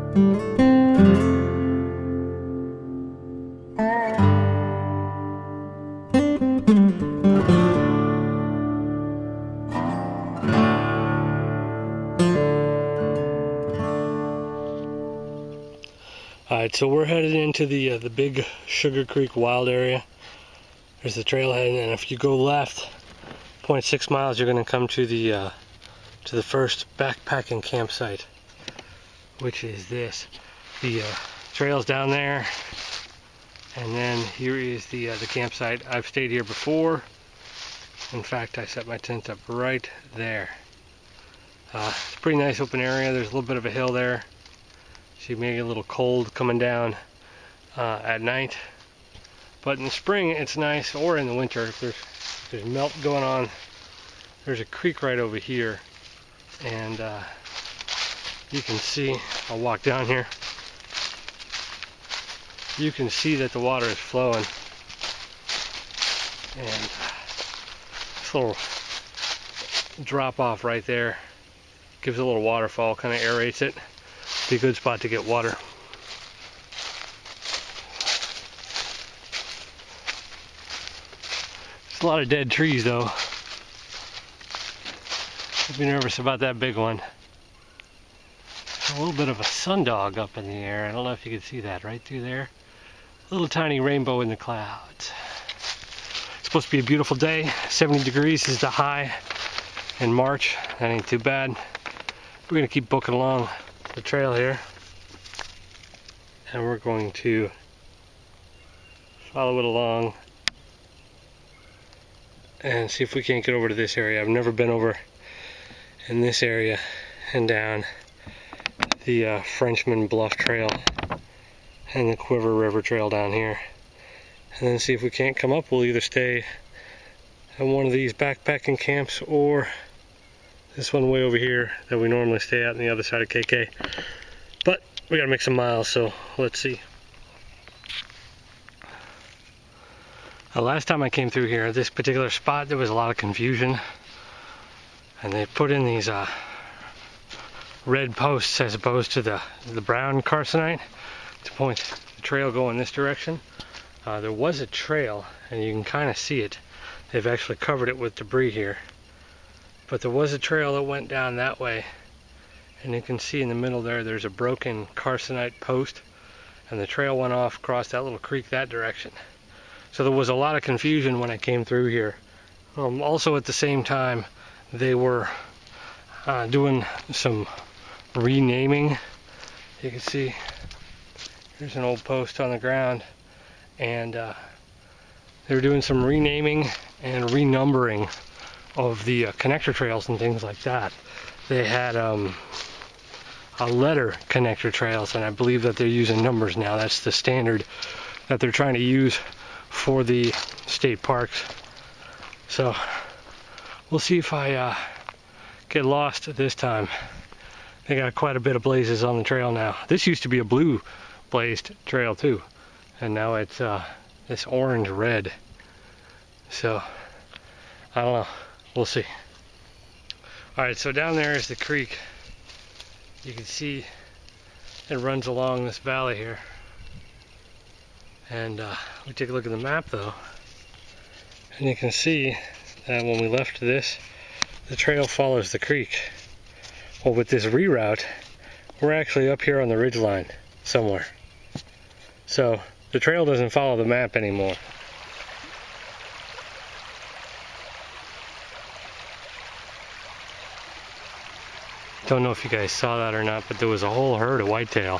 Alright, so we're headed into the big Sugar Creek Wild area. There's the trailhead, and if you go left 0.6 miles, you're going to come to the first backpacking campsite, which is this. The trail's down there, and then here is the campsite. I've stayed here before. In fact, I set my tent up right there. It's a pretty nice open area. There's a little bit of a hill there. So you may get a little cold coming down at night, but in the spring it's nice, or in the winter if there's melt going on. There's a creek right over here, and you can see, I'll walk down here, you can see that the water is flowing, and this little drop off right there gives a little waterfall, kind of aerates it. Be a good spot to get water. There's a lot of dead trees though. Don't be nervous about that big one. There's a little bit of a sundog up in the air. I don't know if you can see that right through there. A little tiny rainbow in the clouds. It's supposed to be a beautiful day. 70 degrees is the high in March. That ain't too bad. We're gonna keep booking along the trail here, and we're going to follow it along and see if we can't get over to this area. I've never been over in this area and down the Frenchman Bluff Trail and the Cuivre River Trail down here, and then see if we can't come up. We'll either stay at one of these backpacking camps or this one way over here that we normally stay at on the other side of KK. But we gotta make some miles, so let's see. Last time I came through here at this particular spot, there was a lot of confusion, and they put in these red posts as opposed to the brown carcinite to point the trail going this direction. There was a trail, and you can kind of see it. They've actually covered it with debris here. But there was a trail that went down that way, and you can see in the middle there's a broken carcinite post, and the trail went off across that little creek that direction. So there was a lot of confusion when I came through here. Also at the same time, they were doing some renaming. You can see there's an old post on the ground, and they were doing some renaming and renumbering of the connector trails and things like that. They had a letter connector trails, and I believe that they're using numbers now. That's the standard that they're trying to use for the state parks. So we'll see if I get lost this time. They got quite a bit of blazes on the trail now. This used to be a blue blazed trail too, and now it's this orange red. So I don't know. We'll see. Alright, so down there is the creek. You can see it runs along this valley here. And we take a look at the map though, and you can see that when we left this, the trail follows the creek. Well, with this reroute, we're actually up here on the ridge line somewhere. So the trail doesn't follow the map anymore. Don't know if you guys saw that or not, but there was a whole herd of whitetail.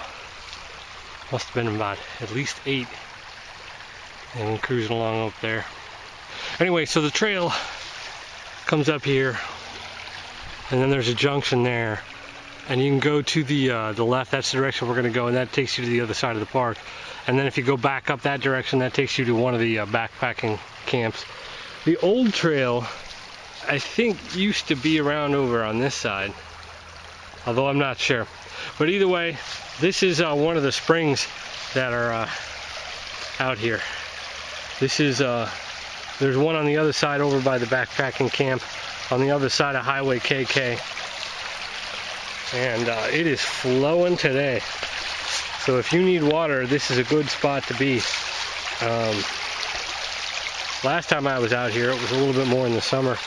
Must have been about at least 8. And cruising along up there. Anyway, so the trail comes up here, and then there's a junction there, and you can go to the left. That's the direction we're going to go, and that takes you to the other side of the park. And then if you go back up that direction, that takes you to one of the backpacking camps. The old trail, I think, used to be around over on this side, although I'm not sure. But either way, this is one of the springs that are out here. This is there's one on the other side over by the backpacking camp on the other side of Highway KK. and it is flowing today. So if you need water, this is a good spot to be. Last time I was out here, it was a little bit more in the summer,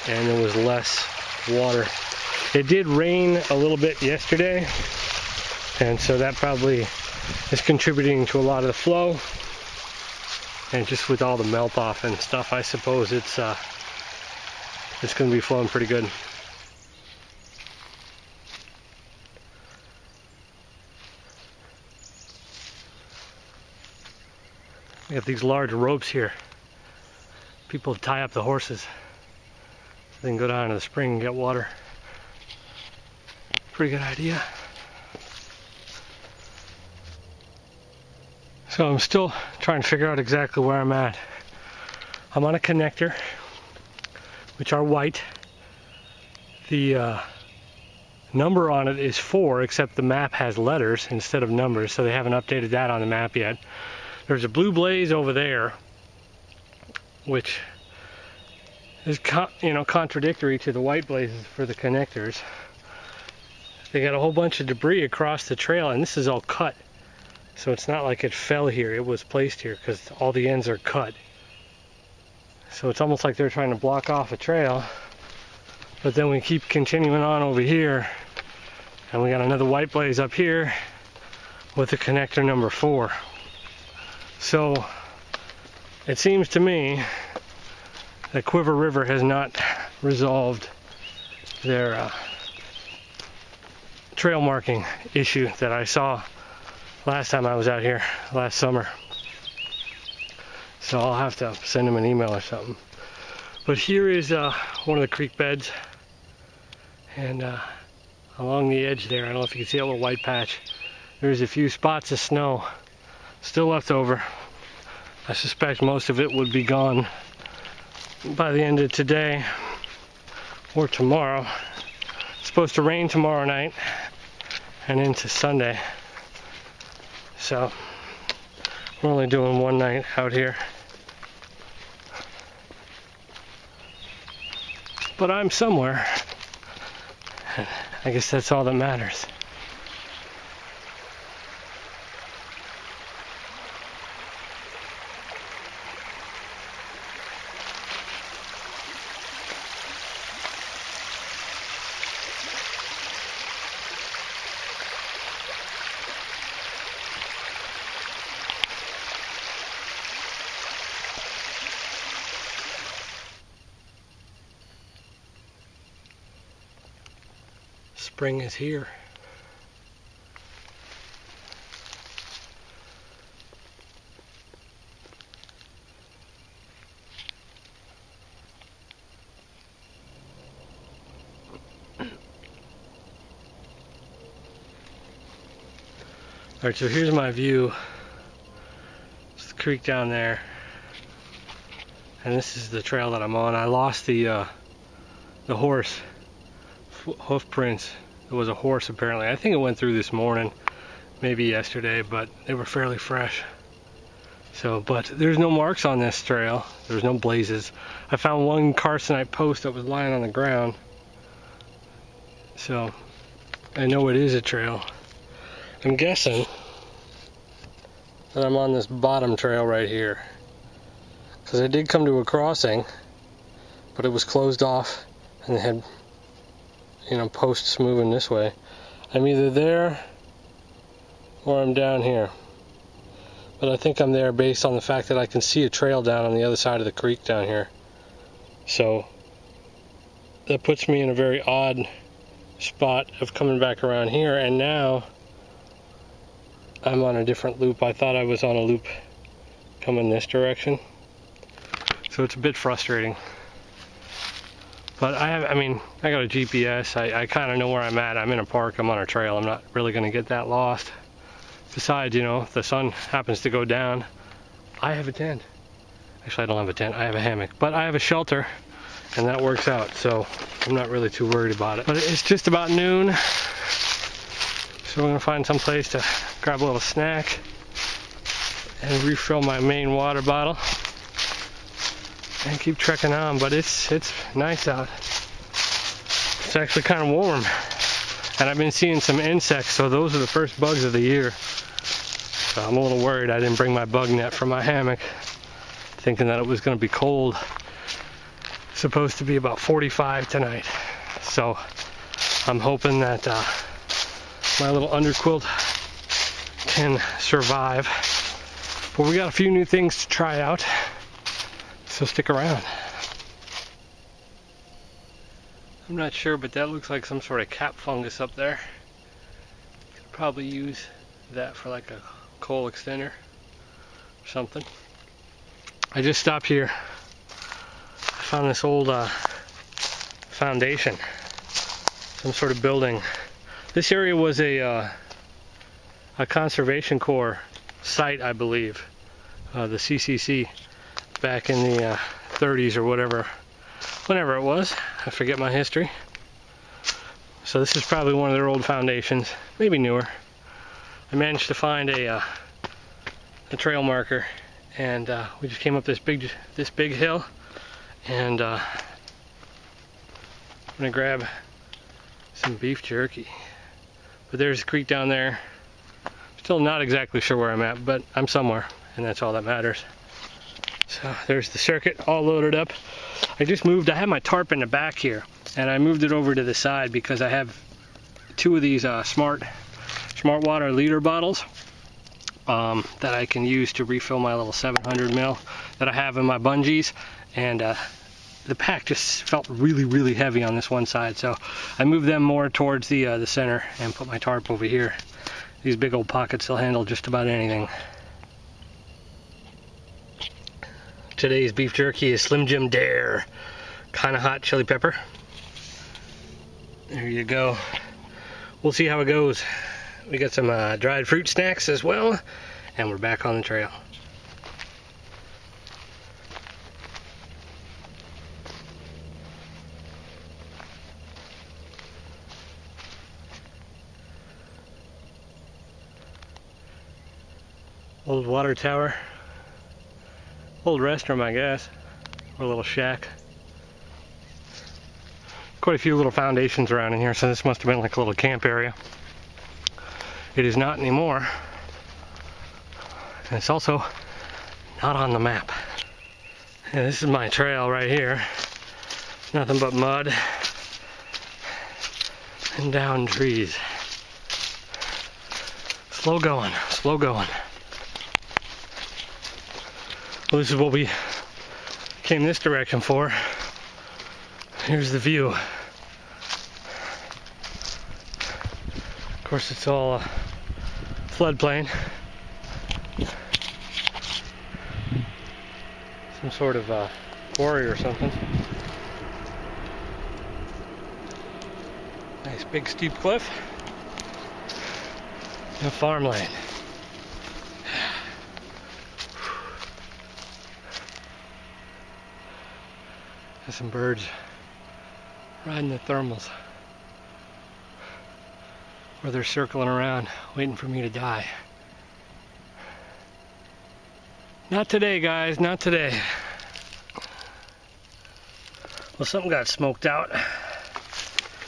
and there was less water. It did rain a little bit yesterday, and so that probably is contributing to a lot of the flow. And just with all the melt off and stuff, I suppose it's going to be flowing pretty good. We have these large ropes here. People tie up the horses. They can go down to the spring and get water. Pretty good idea. So I'm still trying to figure out exactly where I'm at. I'm on a connector, which are white. The number on it is 4, except the map has letters instead of numbers, so they haven't updated that on the map yet. There's a blue blaze over there, which is contradictory to the white blazes for the connectors. They got a whole bunch of debris across the trail, and this is all cut. So it's not like it fell here, it was placed here because all the ends are cut. So it's almost like they're trying to block off a trail. But then we keep continuing on over here, and we got another white blaze up here with the connector number 4. So it seems to me that Cuivre River has not resolved their trail marking issue that I saw last time I was out here last summer. So I'll have to send them an email or something. But here is one of the creek beds, and along the edge there, I don't know if you can see that little white patch, there's a few spots of snow still left over. I suspect most of it would be gone by the end of today or tomorrow. It's supposed to rain tomorrow night and into Sunday. So we're only doing one night out here. But I'm somewhere. I guess that's all that matters. Spring is here. Alright, so here's my view. It's the creek down there. And this is the trail that I'm on. I lost the horse hoof prints. There was a horse apparently. I think it went through this morning, maybe yesterday, but they were fairly fresh. So, but there's no marks on this trail. There's no blazes. I found one carcinite post that was lying on the ground. So, I know it is a trail. I'm guessing that I'm on this bottom trail right here, because I did come to a crossing, but it was closed off and they had, posts moving this way. I'm either there or I'm down here, but I think I'm there based on the fact that I can see a trail down on the other side of the creek down here. So that puts me in a very odd spot of coming back around here, and now I'm on a different loop. I thought I was on a loop coming this direction, so it's a bit frustrating. But I got a GPS. I kind of know where I'm at. I'm in a park. I'm on a trail. I'm not really going to get that lost. Besides, if the sun happens to go down, I have a tent. Actually, I don't have a tent. I have a hammock. But I have a shelter, and that works out. So I'm not really too worried about it. But it's just about noon. So we're going to find some place to grab a little snack and refill my main water bottle and keep trekking on. But it's nice out. It's actually kind of warm. And I've been seeing some insects, so those are the first bugs of the year. So I'm a little worried I didn't bring my bug net from my hammock, thinking that it was going to be cold. It's supposed to be about 45 tonight. So I'm hoping that my little underquilt can survive. But we got a few new things to try out, so stick around. I'm not sure, but that looks like some sort of cap fungus up there. Could probably use that for like a coal extender or something. I just stopped here. I found this old foundation, some sort of building. This area was a Conservation Corps site, I believe, the CCC, back in the 30s or whatever, whenever it was. I forget my history. So this is probably one of their old foundations, maybe newer. I managed to find a trail marker, and we just came up this big hill, and I'm gonna grab some beef jerky. But there's a creek down there. Still not exactly sure where I'm at, but I'm somewhere, and that's all that matters. So there's the circuit all loaded up. I just moved, I had my tarp in the back here, and I moved it over to the side because I have two of these smart water liter bottles that I can use to refill my little 700 ml that I have in my bungees, and the pack just felt really heavy on this one side, so I moved them more towards the center and put my tarp over here. These big old pockets will handle just about anything. Today's beef jerky is Slim Jim Dare, kind of hot chili pepper. There you go. We'll see how it goes. We got some dried fruit snacks as well, and we're back on the trail. Old water tower. Old restroom, I guess, or a little shack. Quite a few little foundations around in here, so this must have been like a little camp area. It is not anymore, and it's also not on the map. And this is my trail right here. Nothing but mud and down trees. Slow going, slow going. Well, this is what we came this direction for. Here's the view. Of course, it's all floodplain. Some sort of quarry or something. Nice big steep cliff. And farmland. There's some birds riding the thermals, or they're circling around waiting for me to die. Not today, guys, not today. Well, something got smoked out.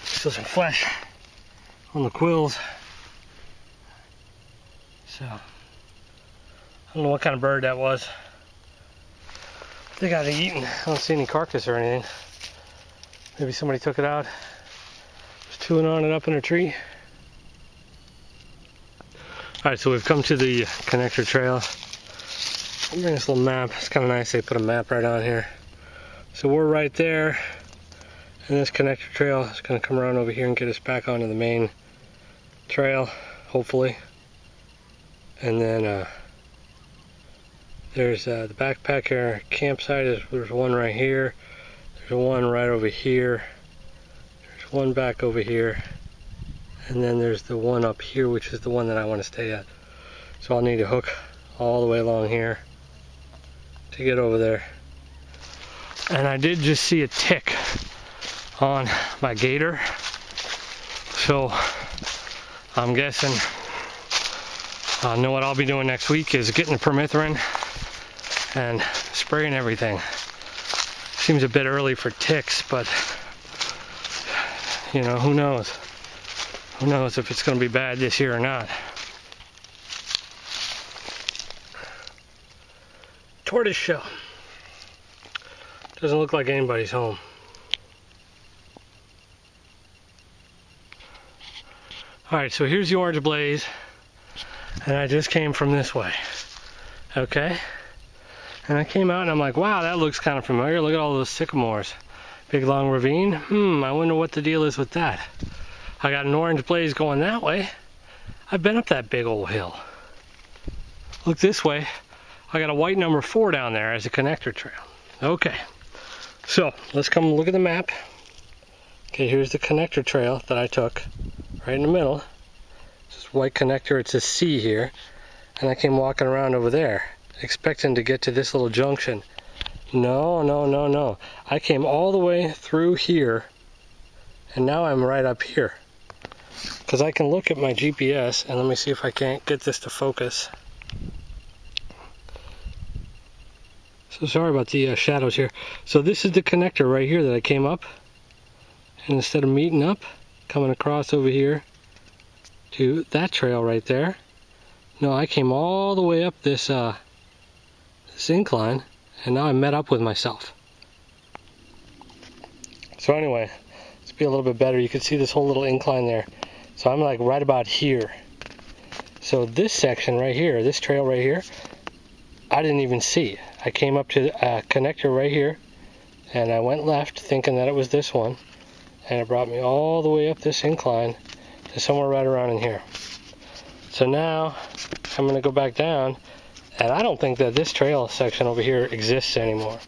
Still some flesh on the quills. So, I don't know what kind of bird that was. They got it eaten. I don't see any carcass or anything. Maybe somebody took it out. Just chewing on it up in a tree. Alright, so we've come to the connector trail. I'm bringing this little map. It's kind of nice they put a map right on here. So we're right there. And this connector trail is going to come around over here and get us back onto the main trail, hopefully. And then there's the backpacker campsite. There's one right here. There's one right over here. There's one back over here. And then there's the one up here, which is the one that I want to stay at. So I'll need to hook all the way along here to get over there. And I did just see a tick on my gator. So I'm guessing I know what I'll be doing next week is getting the permethrin and spraying everything. Seems a bit early for ticks, but you know, who knows? Who knows if it's going to be bad this year or not. Tortoise shell. Doesn't look like anybody's home. Alright, so here's the orange blaze, and I just came from this way. Okay? And I came out and I'm like, wow, that looks kind of familiar. Look at all those sycamores. Big long ravine. I wonder what the deal is with that. I got an orange blaze going that way. I've been up that big old hill. Look this way. I got a white number 4 down there as a connector trail. Okay. So, let's come look at the map. Okay, here's the connector trail that I took. Right in the middle. This white connector, it's a C here. And I came walking around over there, expecting to get to this little junction. No. I came all the way through here, and now I'm right up here. Because I can look at my GPS, and let me see if I can't get this to focus. So sorry about the shadows here. So this is the connector right here that I came up. And instead of meeting up, coming across over here to that trail right there, no, I came all the way up this this incline, and now I met up with myself. So anyway, let's be a little bit better. You can see this whole little incline there. So I'm like right about here. So this section right here, this trail right here, I didn't even see. I came up to a connector right here, and I went left thinking that it was this one, and it brought me all the way up this incline to somewhere right around in here. So now I'm going to go back down, and I don't think that this trail section over here exists anymore.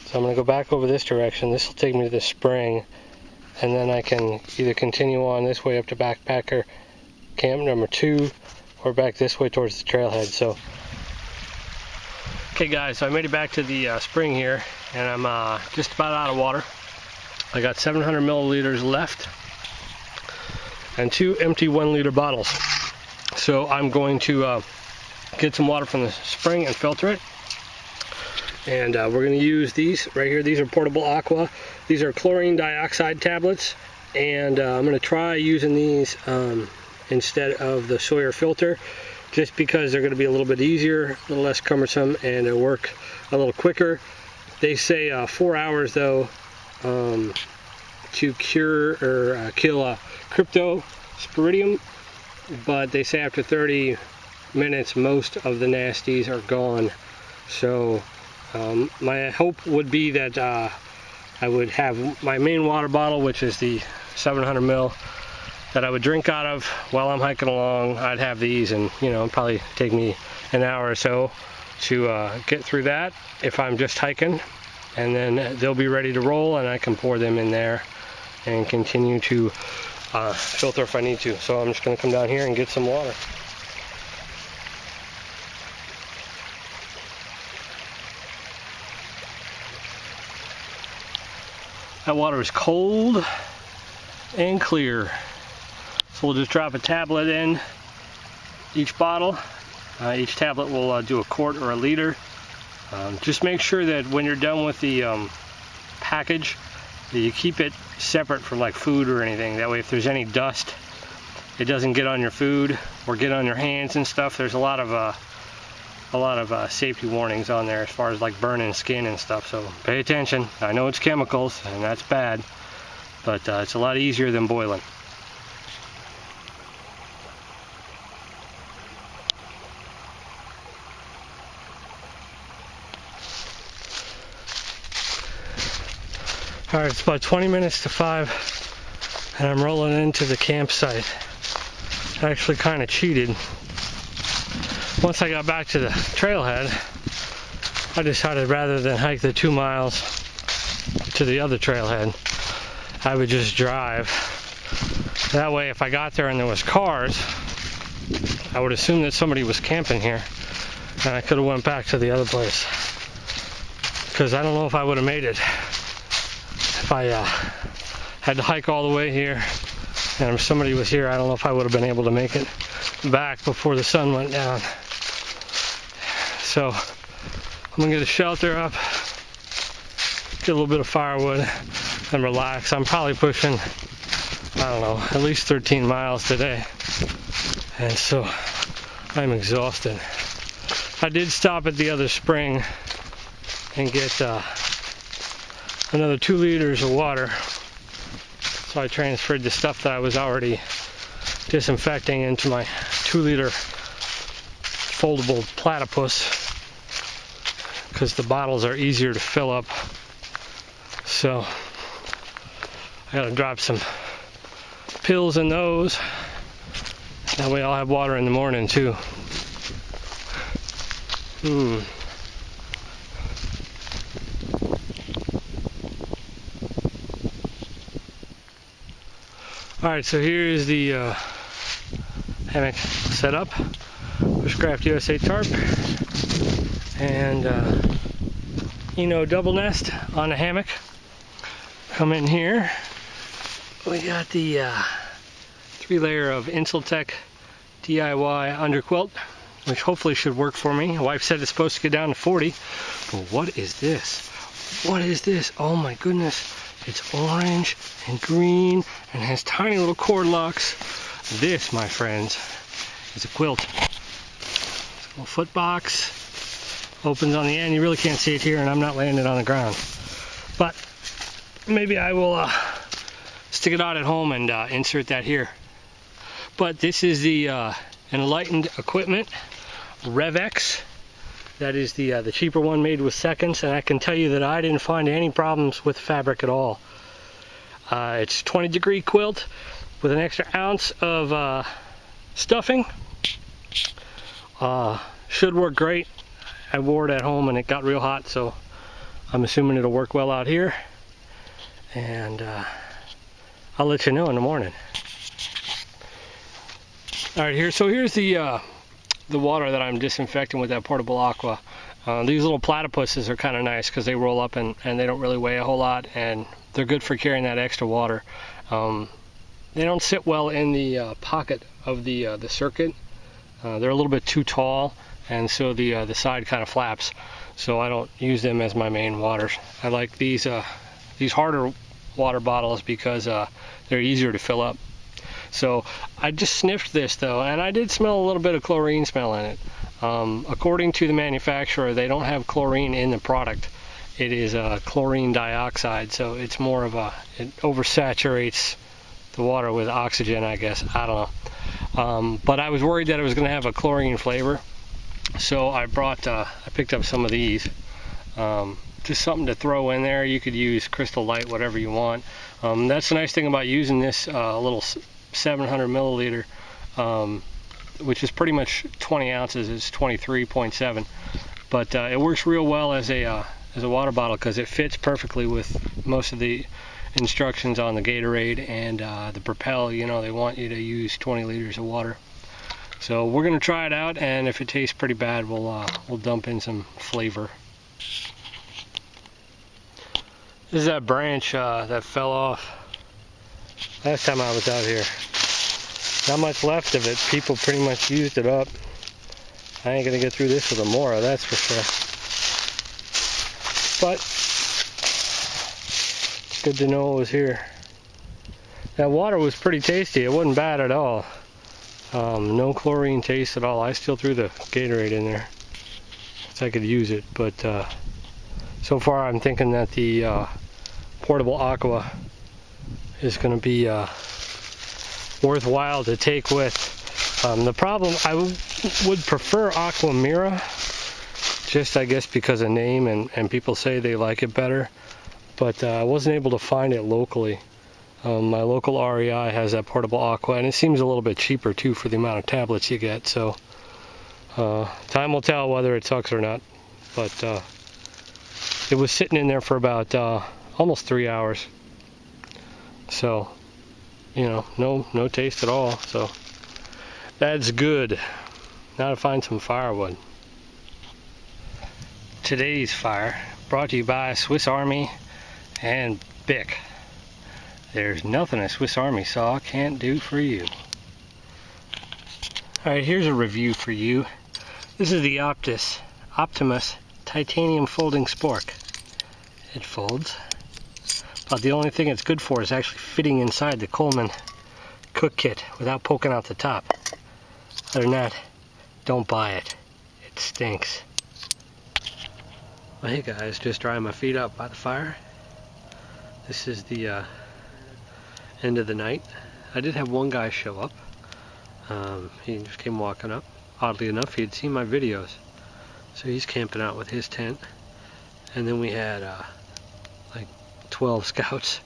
So I'm going to go back over this direction. This will take me to the spring, and then I can either continue on this way up to Backpacker Camp number 2, or back this way towards the trailhead. So, okay guys, so I made it back to the spring here, and I'm just about out of water. I got 700 milliliters left, and 2 empty 1 liter bottles. So I'm going to get some water from the spring and filter it. And we're going to use these right here. These are portable aqua. These are chlorine dioxide tablets. And I'm going to try using these instead of the Sawyer filter, just because they're going to be a little bit easier, a little less cumbersome, and they'll work a little quicker. They say 4 hours though to cure or kill cryptosporidium, but they say after 30 minutes most of the nasties are gone. So my hope would be that I would have my main water bottle, which is the 700 ml, that I would drink out of while I'm hiking along. I'd have these, and you know, it'd probably take me an hour or so to get through that if I'm just hiking, and then they'll be ready to roll, and I can pour them in there and continue to filter if I need to. So I'm just going to come down here and get some water. That water is cold and clear. So we'll just drop a tablet in each bottle. Each tablet will do a quart or a liter. Just make sure that when you're done with the package, that you keep it separate from like food or anything. That way if there's any dust, it doesn't get on your food or get on your hands and stuff. There's a lot of safety warnings on there as far as like burning skin and stuff, so pay attention. I know it's chemicals and that's bad, but it's a lot easier than boiling. Alright, it's about 20 minutes to 5 and I'm rolling into the campsite. I actually kind of cheated. Once I got back to the trailhead, I decided rather than hike the 2 miles to the other trailhead, I would just drive. That way if I got there and there was cars, I would assume that somebody was camping here and I could have went back to the other place. Because I don't know if I would have made it if I had to hike all the way here, and if somebody was here, I don't know if I would have been able to make it back before the sun went down. So I'm gonna get a shelter up, get a little bit of firewood, and relax. I'm probably pushing I don't know, at least 13 miles today. And so I'm exhausted. I did stop at the other spring and get another 2 liters of water. So I transferred the stuff that I was already disinfecting into my 2-liter foldable platypus, because the bottles are easier to fill up. So I gotta drop some pills in those. That way I'll have water in the morning too. Alright, so here's the hammock setup. Bushcraft USA tarp. And double nest on the hammock. Come in here. We got the 3-layer of Insultech DIY under quilt, which hopefully should work for me. My wife said it's supposed to get down to 40. But what is this? What is this? Oh my goodness. It's orange and green and has tiny little cord locks. This, my friends, is a quilt. It's a little foot box. Opens on the end. You really can't see it here, and I'm not laying it on the ground. But maybe I will stick it out at home and insert that here. But this is the Enlightened Equipment RevX. That is the cheaper one, made with seconds, and I can tell you that I didn't find any problems with fabric at all. It's 20-degree quilt with an extra ounce of stuffing. Should work great. I wore it at home and it got real hot, so I'm assuming it'll work well out here. And I'll let you know in the morning. All right, here's the water that I'm disinfecting with that portable aqua. These little platypuses are kind of nice because they roll up and they don't really weigh a whole lot, and they're good for carrying that extra water. They don't sit well in the pocket of the circuit. They're a little bit too tall, and so the side kind of flaps. So I don't use them as my main waters. I like these harder water bottles because they're easier to fill up. So I just sniffed this though, and I did smell a little bit of chlorine smell in it. According to the manufacturer, they don't have chlorine in the product. It is chlorine dioxide, so it's more of it oversaturates the water with oxygen, I guess. I don't know. But I was worried that it was going to have a chlorine flavor, so I picked up some of these. Just something to throw in there. You could use Crystal Light, whatever you want. That's the nice thing about using this little 700 milliliter, which is pretty much 20 ounces. It's 23.7, but it works real well as a water bottle because it fits perfectly with most of the instructions on the Gatorade and the Propel. They want you to use 20 liters of water. So we're gonna try it out, and if it tastes pretty bad, we'll dump in some flavor. This is that branch that fell off last time I was out here. Not much left of it. People pretty much used it up. I ain't gonna get through this with a Mora, that's for sure. But it's good to know it was here. That water was pretty tasty. It wasn't bad at all. No chlorine taste at all. I still threw the Gatorade in there so I could use it, but so far I'm thinking that the portable aqua is going to be worthwhile to take with. The problem, I would prefer Aqua Mira, just I guess because of name, and people say they like it better, but I wasn't able to find it locally. My local REI has that portable aqua, and it seems a little bit cheaper too for the amount of tablets you get, so time will tell whether it sucks or not. But it was sitting in there for about almost 3 hours, so no taste at all, so that's good. Now to find some firewood. Today's fire brought to you by Swiss Army and Bic. There's nothing a Swiss Army saw can't do for you. Alright, here's a review for you. This is the Optimus titanium folding spork. It folds, but the only thing it's good for is actually fitting inside the Coleman cook kit without poking out the top. Other than that, don't buy it. It stinks. Well, hey guys, just drying my feet up by the fire. This is the end of the night. I did have one guy show up. He just came walking up. Oddly enough, he had seen my videos. So he's camping out with his tent. And then we had like 12 scouts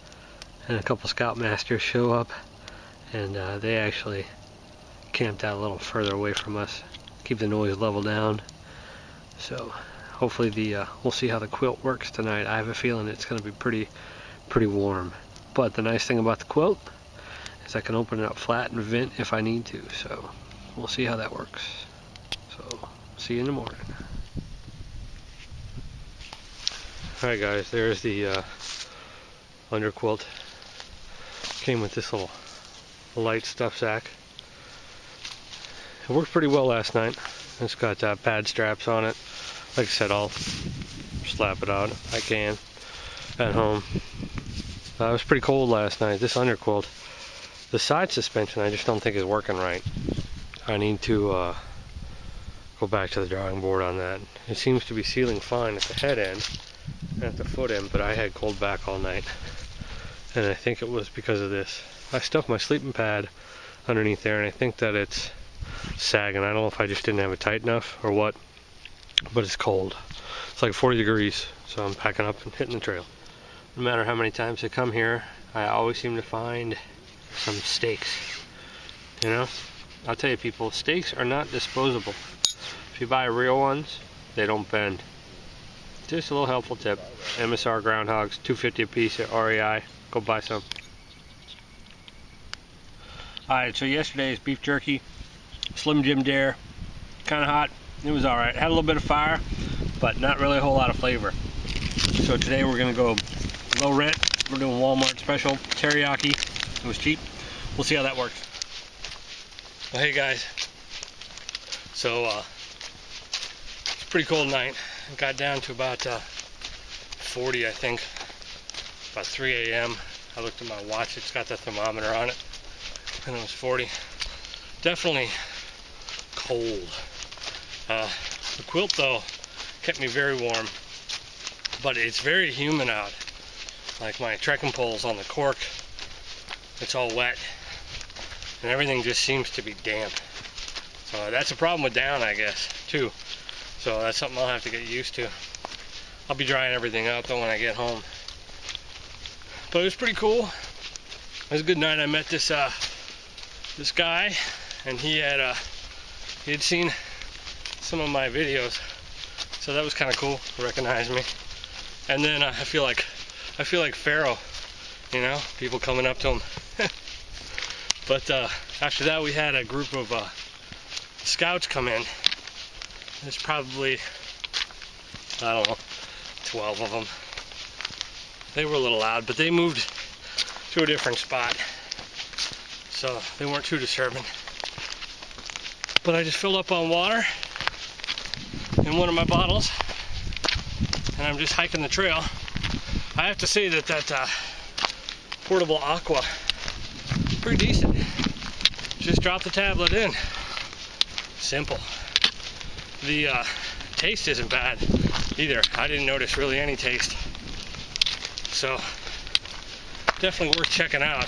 and a couple scoutmasters show up. And they actually camped out a little further away from us. Keep the noise level down. So hopefully we'll see how the quilt works tonight. I have a feeling it's going to be pretty warm. But the nice thing about the quilt is I can open it up flat and vent if I need to. So we'll see how that works. So see you in the morning. Alright guys, there's the under quilt. Came with this little light stuff sack. It worked pretty well last night. It's got pad straps on it. Like I said, I'll slap it on if I can at home. It was pretty cold last night. This under quilt, the side suspension, I just don't think is working right. I need to go back to the drawing board on that. It seems to be sealing fine at the head end and at the foot end, but I had cold back all night, and I think it was because of this. I stuffed my sleeping pad underneath there, and I think that it's sagging. I don't know if I just didn't have it tight enough or what, but it's cold. It's like 40 degrees, so I'm packing up and hitting the trail. No matter how many times I come here, I always seem to find some steaks. You know, I'll tell you people, steaks are not disposable. If you buy real ones, they don't bend. Just a little helpful tip. MSR groundhogs, $2.50 a piece at REI. Go buy some. Alright, so yesterday's beef jerky, Slim Jim Dare, kind of hot. It was alright. Had a little bit of fire, but not really a whole lot of flavor. So today we're going to go low rent. We're doing Walmart special teriyaki. It was cheap. We'll see how that works. Well, hey guys. So it's a pretty cold night. It got down to about 40, I think. About 3 a.m. I looked at my watch. It's got the thermometer on it, and it was 40. Definitely cold. The quilt though kept me very warm, but it's very humid out. Like my trekking poles on the cork, it's all wet, and everything just seems to be damp. So that's a problem with down, I guess, too. So that's something I'll have to get used to. I'll be drying everything out though when I get home. But it was pretty cool. It was a good night. I met this this guy, and he had seen some of my videos, so that was kind of cool. He recognized me. And then I feel like Pharaoh, you know, people coming up to him. But after that, we had a group of scouts come in. There's probably, I don't know, 12 of them. They were a little loud, but they moved to a different spot, so they weren't too disturbing. But I just filled up on water in one of my bottles, and I'm just hiking the trail. I have to say that portable aqua, pretty decent. Just drop the tablet in. Simple. The taste isn't bad either. I didn't notice really any taste. So definitely worth checking out.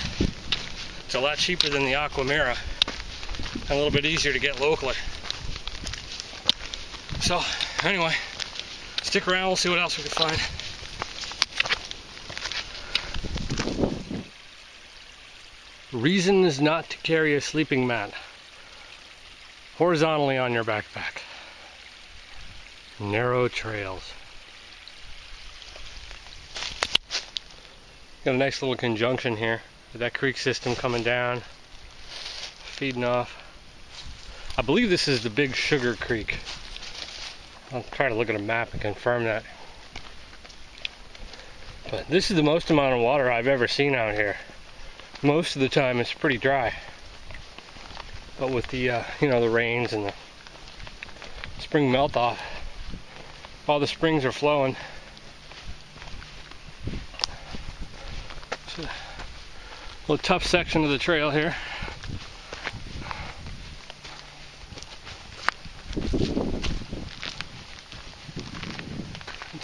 It's a lot cheaper than the Aquamira, and a little bit easier to get locally. So anyway, stick around, we'll see what else we can find. Reasons not to carry a sleeping mat horizontally on your backpack. Narrow trails. Got a nice little conjunction here with that creek system coming down, feeding off. I believe this is the Big Sugar Creek. I'll try to look at a map and confirm that. But this is the most amount of water I've ever seen out here. Most of the time it's pretty dry. But with the you know, the rains and the spring melt off, all the springs are flowing. It's a little tough section of the trail here.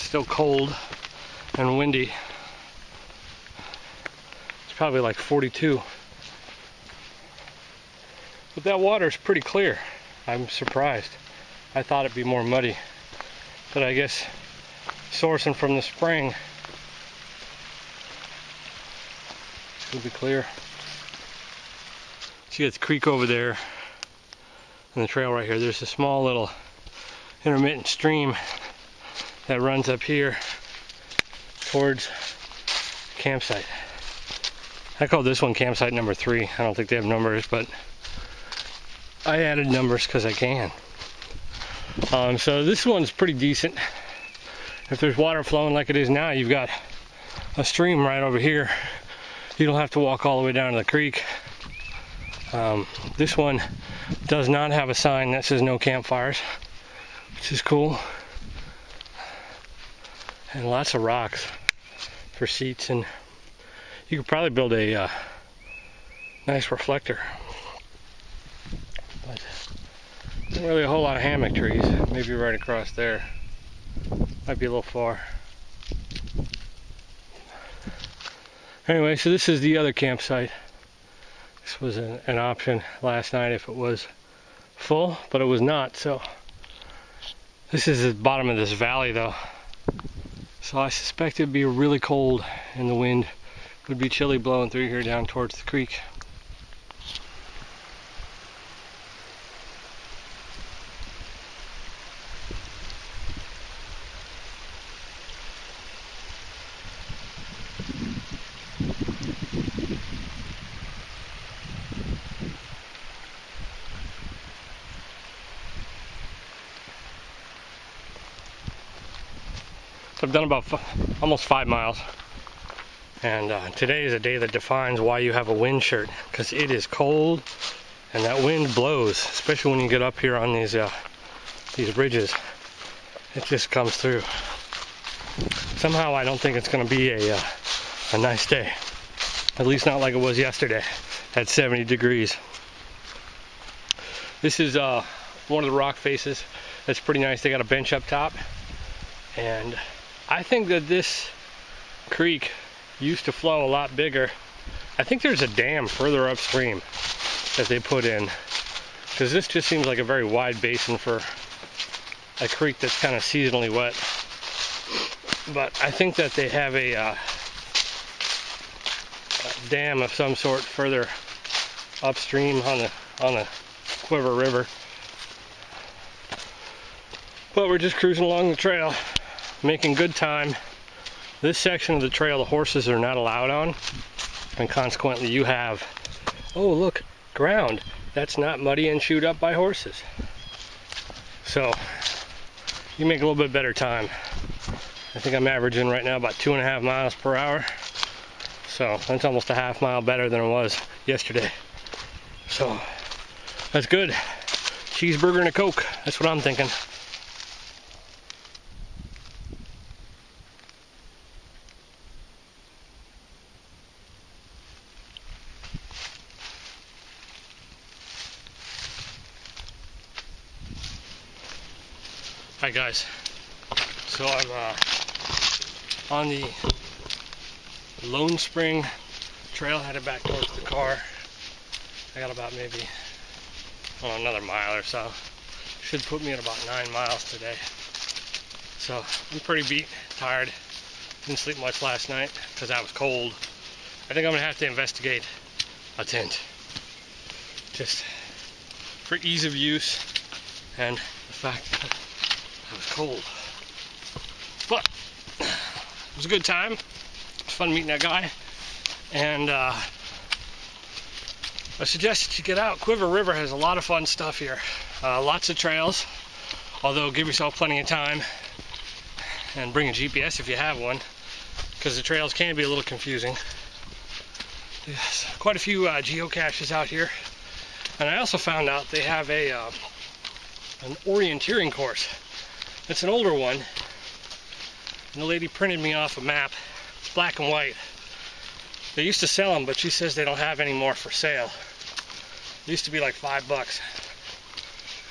still cold and windy. It's probably like 42. But that water's pretty clear. I'm surprised. I thought it'd be more muddy. But I guess sourcing from the spring, it's gonna be clear. See that creek over there and the trail right here. There's a small little intermittent stream that runs up here towards the campsite. I call this one campsite number 3. I don't think they have numbers, but I added numbers because I can. So this one's pretty decent. If there's water flowing like it is now, you've got a stream right over here. You don't have to walk all the way down to the creek. This one does not have a sign that says no campfires, which is cool. And lots of rocks for seats, and you could probably build a nice reflector. But not really a whole lot of hammock trees. Maybe right across there. Might be a little far. Anyway, so this is the other campsite. This was an option last night if it was full, but it was not. So this is the bottom of this valley though. So I suspect it'd be really cold and the wind would be chilly blowing through here down towards the creek. So I've done about almost 5 miles, and today is a day that defines why you have a wind shirt, because it is cold and that wind blows, especially when you get up here on these ridges. It just comes through. Somehow I don't think it's going to be a nice day, at least not like it was yesterday at 70 degrees. This is one of the rock faces that's pretty nice. They got a bench up top, and I think that this creek used to flow a lot bigger. I think there's a dam further upstream that they put in, because this just seems like a very wide basin for a creek that's kind of seasonally wet. But I think that they have a dam of some sort further upstream on the Cuivre River. But we're just cruising along the trail, making good time. This section of the trail the horses are not allowed on, and consequently you have, oh look, ground that's not muddy and chewed up by horses. So you make a little bit better time. I think I'm averaging right now about 2.5 miles per hour. So that's almost a half mile better than it was yesterday. So that's good. Cheeseburger and a Coke, that's what I'm thinking. Hi guys, so I'm on the Lone Spring trail headed back towards the car. I got about maybe another mile or so. Should put me at about 9 miles today. So I'm pretty beat, tired. Didn't sleep much last night because I was cold. I think I'm gonna have to investigate a tent, just for ease of use and the fact that I was cold. But it was a good time. It was fun meeting that guy. And I suggest that you get out. Cuivre River has a lot of fun stuff here. Lots of trails, although give yourself plenty of time and bring a GPS if you have one, because the trails can be a little confusing. There's quite a few geocaches out here. And I also found out they have an orienteering course. It's an older one, and the lady printed me off a map. It's black and white. They used to sell them, but she says they don't have any more for sale. It used to be like $5.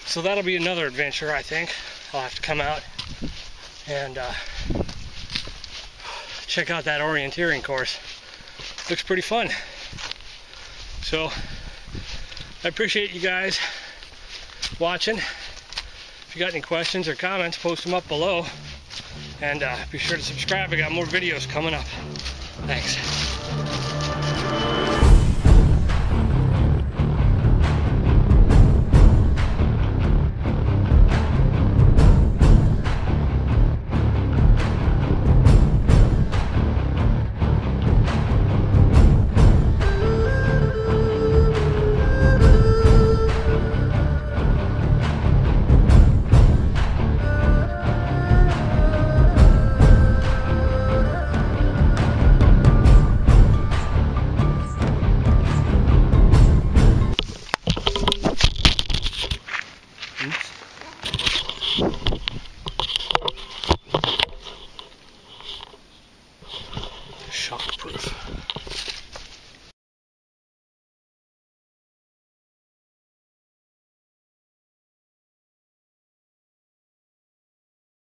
So that'll be another adventure, I think. I'll have to come out and check out that orienteering course. Looks pretty fun. So I appreciate you guys watching. If you got any questions or comments, post them up below. And be sure to subscribe. I got more videos coming up. Thanks.